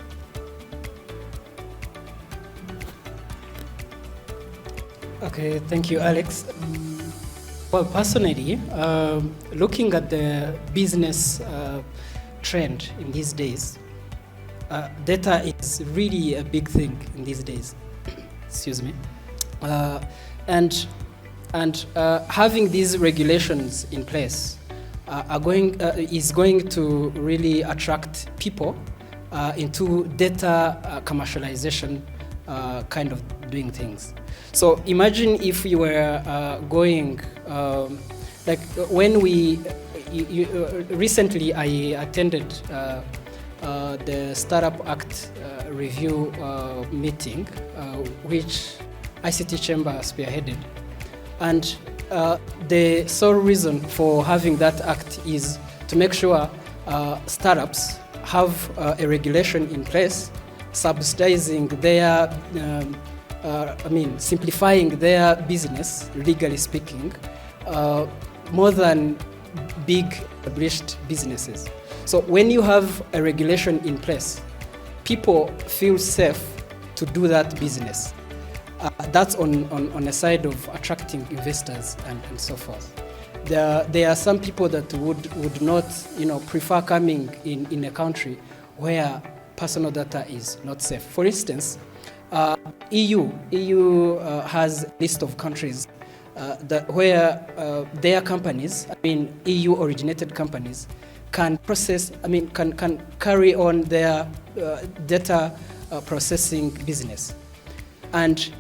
Okay, thank you, Alex. Well, personally, looking at the business trend in these days, data is really a big thing in these days. Excuse me. And having these regulations in place is going to really attract people into data commercialization kind of doing things. So imagine if you were going, like when recently I attended the Startup Act review meeting, which ICT Chamber spearheaded. And the sole reason for having that act is to make sure startups have a regulation in place subsidizing their, simplifying their business, legally speaking, more than big established businesses. So when you have a regulation in place, people feel safe to do that business. That's on a side of attracting investors and so forth. There are some people that would not, prefer coming in a country where personal data is not safe. For instance, EU has a list of countries where their companies, EU-originated companies, can process, can carry on their data processing business. And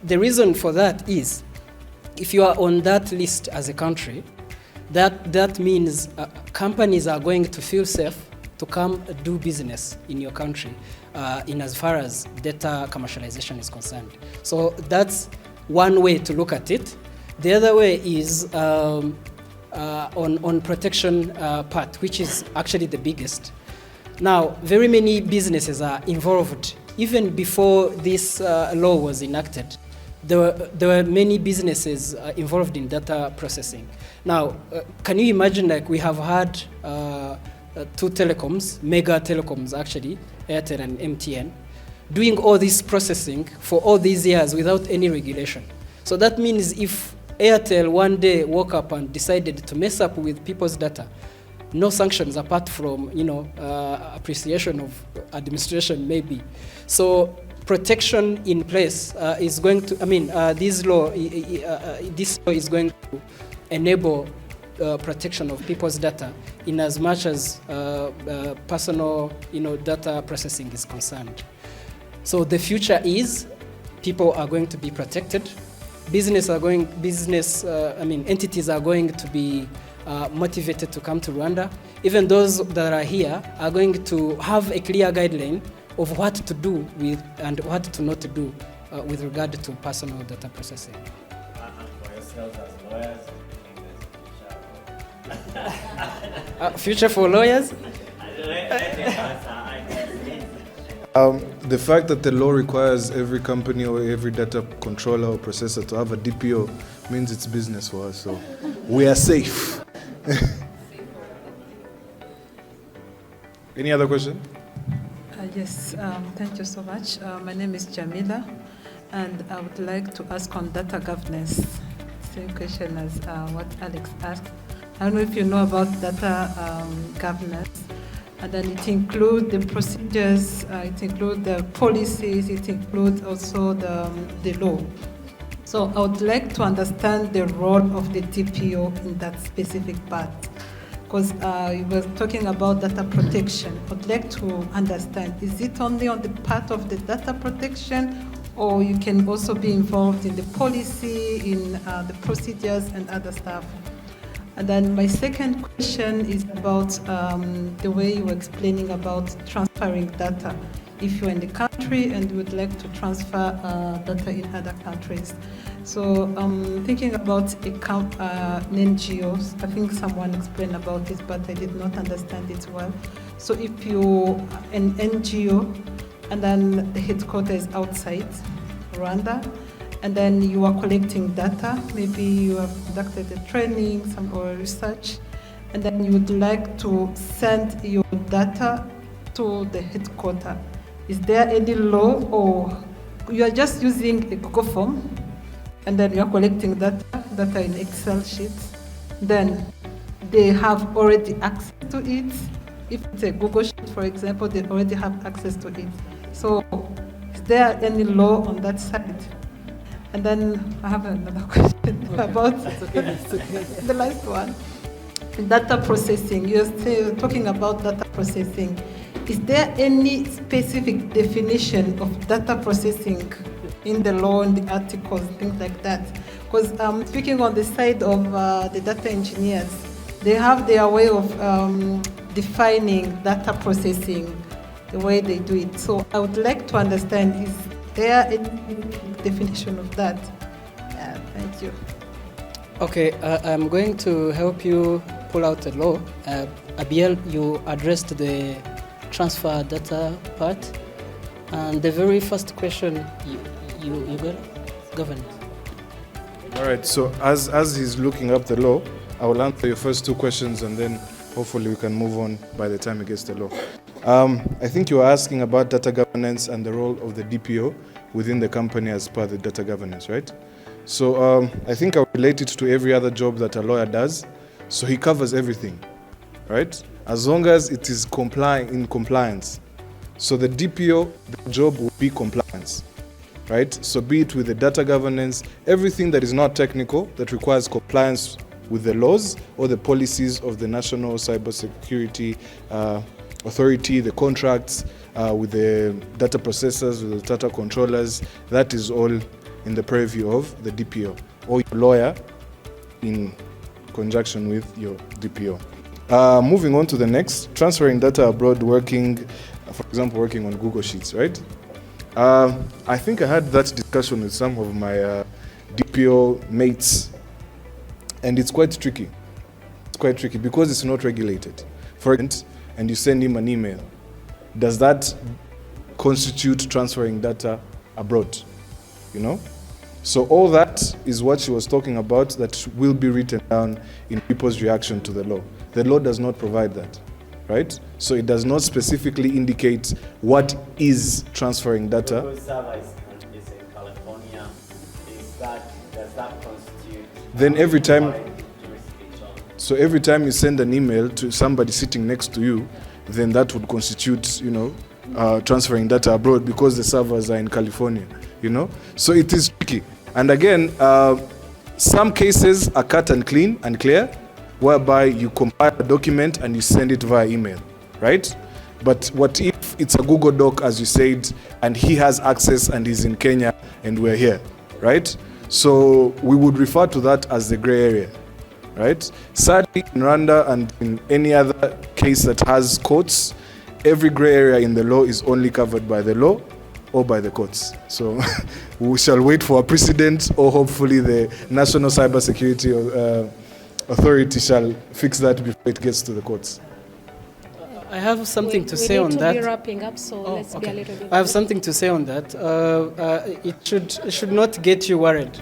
the reason for that is, if you are on that list as a country, that means companies are going to feel safe to come do business in your country in as far as data commercialization is concerned. So that's one way to look at it. The other way is on protection part, which is actually the biggest. Now, very many businesses are involved. Even before this law was enacted, there were many businesses involved in data processing. Now, can you imagine, like, we have had two telecoms, mega telecoms actually, Airtel and MTN, doing all this processing for all these years without any regulation. So that means if Airtel one day woke up and decided to mess up with people's data, no sanctions apart from, appreciation of administration maybe. So protection in place is going to, this law is going to enable protection of people's data in as much as personal, data processing is concerned. So the future is people are going to be protected. Entities are going to be motivated to come to Rwanda. Even those that are here are going to have a clear guideline of what to do with and what to not do with regard to personal data processing. For yourselves as lawyers, future for lawyers? The fact that the law requires every company or every data controller or processor to have a DPO means it's business for us, so we are safe. Any other question? Yes, thank you so much. My name is Jamila, and I would like to ask on data governance. Same question as what Alex asked. I don't know if you know about data governance, and then it includes the procedures, it includes the policies, it includes also the law. So I would like to understand the role of the DPO in that specific part. Because you were talking about data protection. I'd like to understand, is it only on the part of the data protection, or you can also be involved in the policy, in the procedures and other stuff? And then my second question is about the way you were explaining about transferring data. If you're in the country and you would like to transfer data in other countries. So thinking about an NGO, I think someone explained about this, but I did not understand it well. So if you're an NGO and then the headquarters is outside Rwanda, and then you are collecting data, maybe you have conducted a training or research, and then you would like to send your data to the headquarters. Is there any law, or you are just using a Google form, and then you are collecting data in Excel sheets? Then they have already access to it. If it's a Google sheet, for example, they already have access to it. So is there any law on that side? And then I have another question about the last one. Data processing. You're still talking about data processing. Is there any specific definition of data processing in the law, in the articles, things like that? Because speaking on the side of the data engineers, they have their way of defining data processing, the way they do it. So I would like to understand, is there any definition of that? Thank you. Okay, I'm going to help you pull out a law. Abiel, you addressed the transfer data part. And the very first question, you got governance. All right, so as he's looking up the law, I will answer your first two questions, and then hopefully we can move on by the time he gets the law. I think you are asking about data governance and the role of the DPO within the company as part of the data governance, right? So I think I'll relate it to every other job that a lawyer does. So he covers everything, right? As long as it is in compliance. So the DPO, the job will be compliance, right? So be it with the data governance, everything that is not technical, that requires compliance with the laws or the policies of the National Cybersecurity Authority, the contracts with the data processors, with the data controllers, that is all in the purview of the DPO or your lawyer in conjunction with your DPO. Moving on to the next, transferring data abroad, working, for example, working on Google Sheets, right? I think I had that discussion with some of my DPO mates, and it's quite tricky. It's quite tricky because it's not regulated. For instance, and you send him an email, does that constitute transferring data abroad? You know? So all that is what she was talking about that will be written down in people's reaction to the law. The law does not provide that, right? So it does not specifically indicate what is transferring data. Because server is in California, does that constitute? Then every time, so every time you send an email to somebody sitting next to you, then that would constitute, transferring data abroad because the servers are in California, So it is tricky. And again, some cases are cut and clean and clear, whereby you compile a document and you send it via email, right? But what if it's a Google Doc, as you said, and he has access and he's in Kenya and we're here, right? So we would refer to that as the gray area, right? Sadly, in Rwanda and in any other case that has courts, every gray area in the law is only covered by the law or by the courts. So we shall wait for a precedent, or hopefully the National Cybersecurity Authority shall fix that before it gets to the courts. I have something to say on that. We need to be wrapping up, so let's be a little bit. I have something to say on that. It should not get you worried.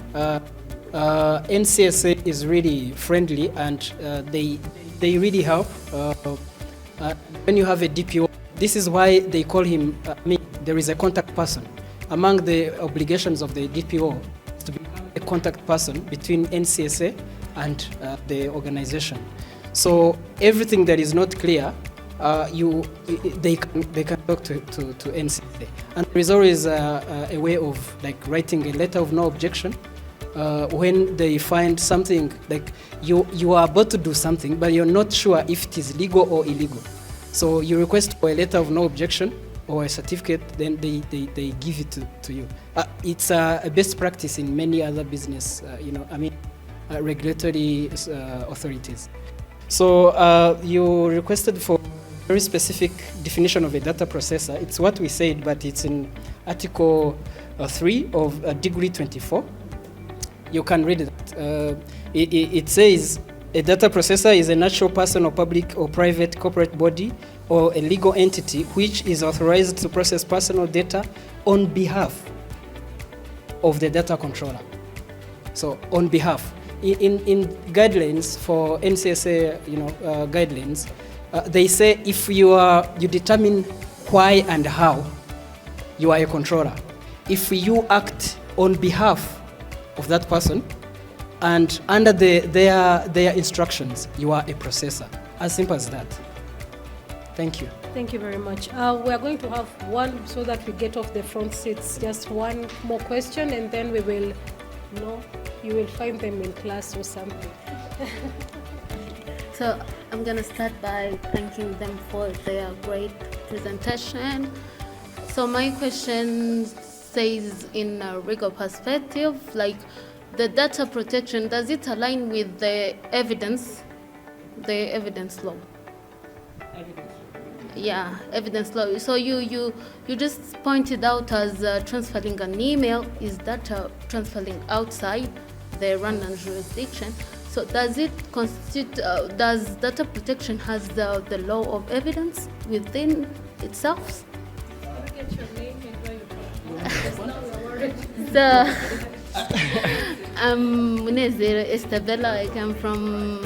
NCSA is really friendly, and they really help. When you have a DPO, this is why they call him. There is a contact person. Among the obligations of the DPO is to become a contact person between NCSA and the organization. So everything that is not clear, they can talk to NCSA. And there is always a way of writing a letter of no objection when they find something, like you are about to do something, but you're not sure if it is legal or illegal. So you request for a letter of no objection or a certificate, then they give it to you. It's a best practice in many other business, regulatory authorities. So you requested for a very specific definition of a data processor. It's what we said, but it's in Article 3 of Degree 24. You can read it. It says, a data processor is a natural person or public or private corporate body or a legal entity which is authorized to process personal data on behalf of the data controller. So on behalf. In guidelines for NCSA, guidelines, they say if you determine why and how, you are a controller. If you act on behalf of that person and under their instructions, you are a processor. As simple as that. Thank you. Thank you very much. We are going to have one, so that we get off the front seats, just one more question, and then we will, you will find them in class or something. So I'm going to start by thanking them for their great presentation. So my question says, in a legal perspective, the data protection, does it align with the evidence law? Yeah, evidence law. So you just pointed out as transferring an email is data transferring outside the Rwandan jurisdiction. So does it constitute? Does data protection has the law of evidence within itself? Get your name and where you I'm Munezero Estabella. I come from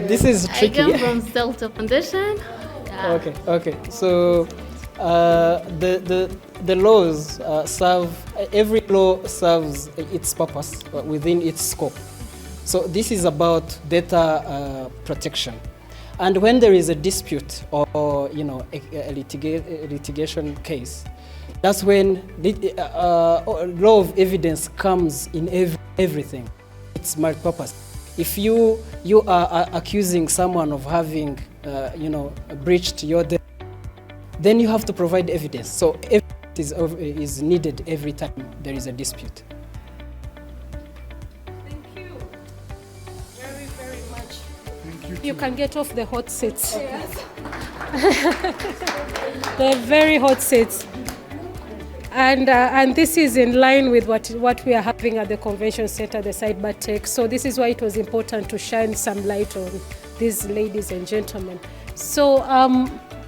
this is tricky. I come from Celta Foundation. Yeah. Okay. So the laws serve. Every law serves its purpose within its scope. So this is about data protection, and when there is a dispute or a litigation case, that's when law of evidence comes in everything. It's multi-purpose. If you are accusing someone of having breached your data, then you have to provide evidence. So is needed every time there is a dispute. Thank you very, very much. You can get off the hot seats. Yes. The very hot seats. And this is in line with what we are having at the convention center, the Cyber Tech. So this is why it was important to shine some light on these ladies and gentlemen. So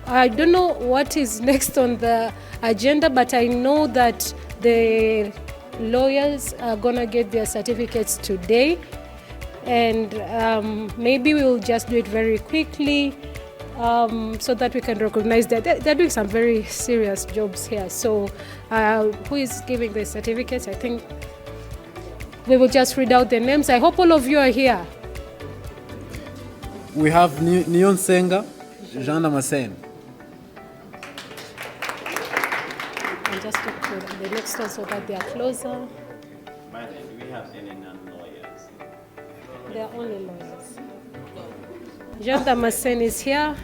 I don't know what is next on the agenda, but I know that the lawyers are gonna get their certificates today. And maybe we'll just do it very quickly so that we can recognize that they're doing some very serious jobs here. So who is giving the certificates? I think we will just read out the names. I hope all of you are here. We have Neon Senga, Jean Damascene. And just to put the next one so that they are closer. By then, do we have any non-lawyers? They are only lawyers. Jean Damascene is here.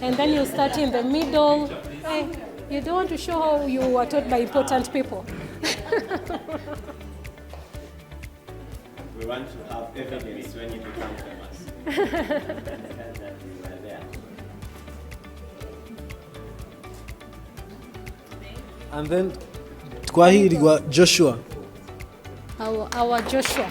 And then you start in the middle. Hey, you don't want to show how you were taught by important people. We want to have evidence when you become famous. That you were there. And then twahirwa Joshua. Our Joshua.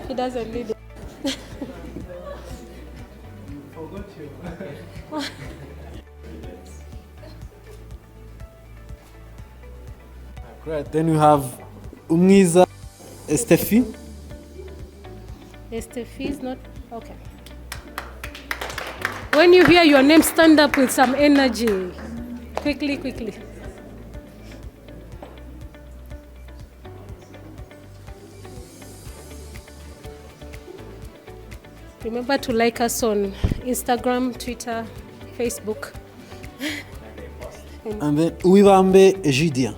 He doesn't need it. Great. Then we have Umwiza Estefi. Estefi is not okay. When you hear your name, stand up with some energy. Quickly, quickly. Remember to like us on Instagram, Twitter, Facebook. And then Uwibambe Egidia.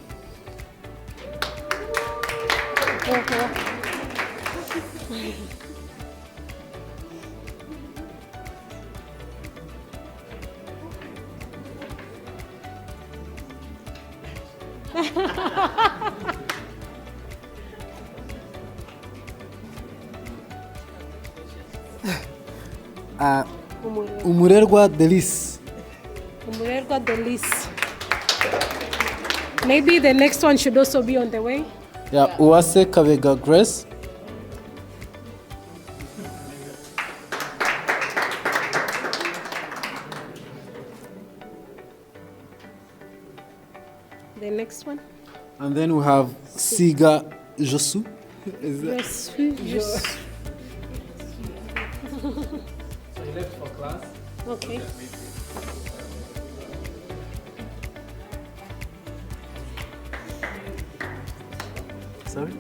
Umurerwa Delis. Umurerwa Delis. Maybe the next one should also be on the way. Yeah, Uwase Kavega Grace. The next one. And then we have Siga Josu. Yes. So he left for class. Okay. Sorry?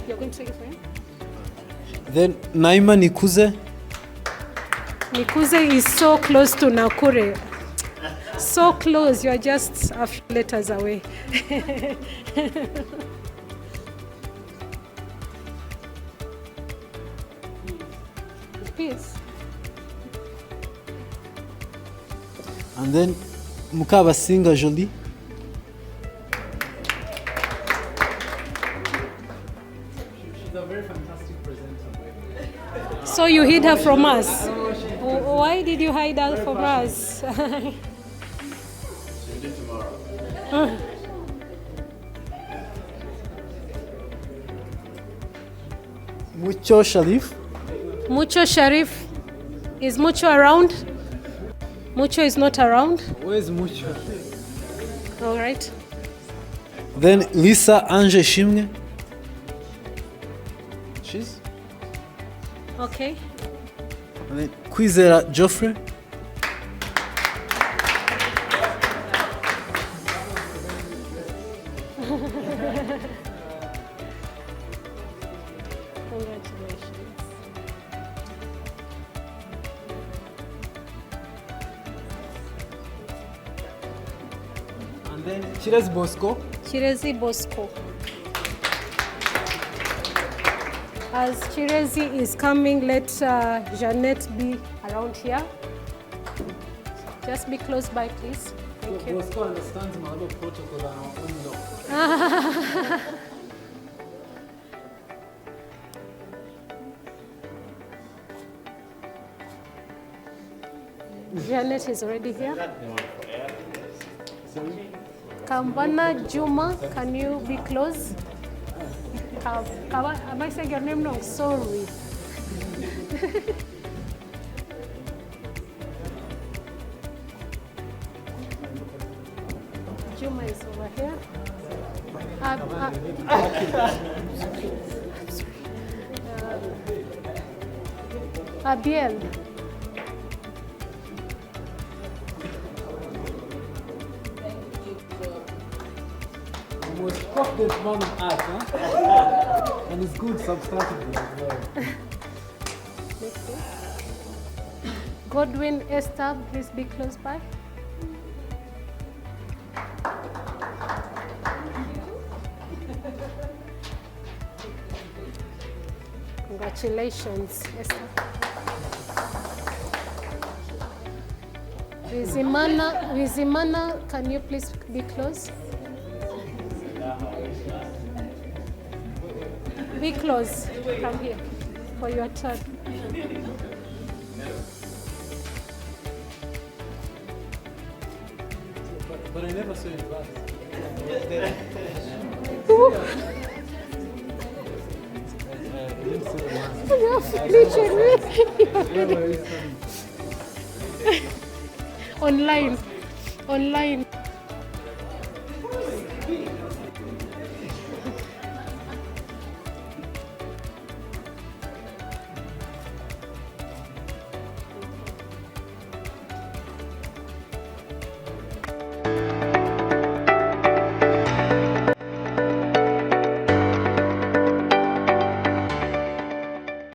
You're going to take it for him? Then Naima Nikuze. Nikuze is so close to Nakure. So close, you are just a few letters away. Peace. And then Mukabasinga Jolie. She's a very fantastic presenter. So you hid her from us. Why did you hide her from us? She'll do tomorrow. Mucho Sharif. Mucho Sharif. Is Mucho around? Mucho is not around. Where's Mucho? All right. Then Lisa Anje Shimge. She's. Okay. And then Kwizera Geoffrey. Congratulations. And then Chires Bosco. Chirezi Bosco. As Chirezi is coming, let Jeanette be around here. Just be close by, please. Thank you. Bosco understands Mahalo protocol and our own law. Janet is already here. Kambana Juma, can you be close? Am I saying your name wrong? Sorry. Juma is over here. Abiel. Most confident man of art, huh? And it's good substantively as well. Godwin Esther, please be close by. Congratulations, Esther. Rizimana, can you please be close? Be close. Come here for your turn. But I never saw it back. Online.